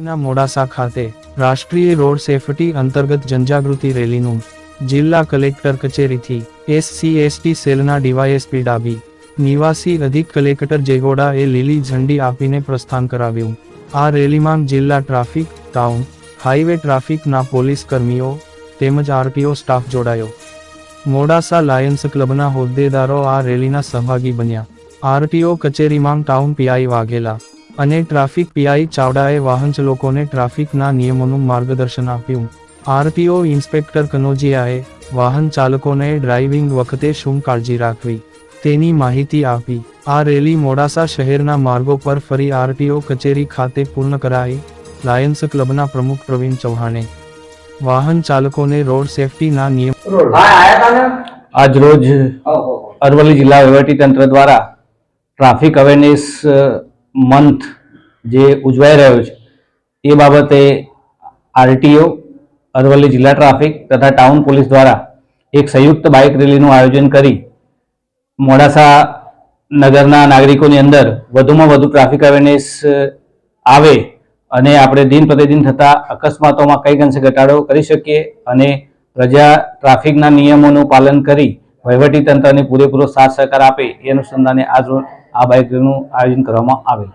અમરેલીના મોડાસા ખાતે રાષ્ટ્રીય રોડ સેફટી અંતર્ગત જનજાગૃતિ રેલીનું જિલ્લા કલેક્ટર કચેરીથી SC/ST સેલના ડીવાયએસપી ડાબી નિવાસી અધિક કલેક્ટર જેગોડાએ લીલી ઝંડી આપીને પ્રસ્થાન કરાવ્યું। આ રેલીમાં જિલ્લા ટ્રાફિક, ટાઉન, હાઈવે ટ્રાફિકના પોલીસ કર્મીઓ તેમજ RTO સ્ટાફ જોડાયો। મોડાસા લાયન્સ ક્લબના હોદ્દેદારો આ રેલીના સહભાગી બન્યા। RTO કચેરીમાં ટાઉન PI વાઘેલા અને ટ્રાફિક PI ચાવડાએ વાહન ચાલકોને ટ્રાફિકના નિયમોનું માર્ગદર્શન આપ્યું। RTO ઇન્સ્પેક્ટર કનોજિયાએ વાહન ચાલકોને ડ્રાઇવિંગ વખતે શું કાળજી રાખવી તેની માહિતી આપી। આ રેલી મોડાસા શહેરના માર્ગો પર ફરી RTO કચેરી ખાતે પૂર્ણ કરાઈ। લાયન્સ ક્લબના પ્રમુખ પ્રવીણ ચૌહાણે વાહન ચાલકોને રોડ સેફટીના નિયમ આજ રોજ અરવલ્લી જિલ્લા વહીવટી તંત્ર દ્વારા ટ્રાફિક અવેરનેસ મંથ જે ઉજવાઈ રહ્યો છે એ બાબતે RTO, અરવલ્લી જિલ્લા ટ્રાફિક તથા ટાઉન પોલીસ દ્વારા એક સંયુક્ત બાઇક રેલીનું આયોજન કરી મોડાસા નગરના નાગરિકોની અંદર વધુમાં વધુ ટ્રાફિક અવેરનેસ આવે અને આપણે દિન પ્રતિદિન થતા અકસ્માતોમાં કઈ અંશે ઘટાડો કરી શકીએ અને પ્રજા ટ્રાફિકના નિયમોનું પાલન કરી વહીવટી તંત્રને પૂરેપૂરો સાથ સહકાર આપે એ અનુસંધાને આજ રોજ આ બાઇક રેલીનું આયોજન કરવામાં આવેલ।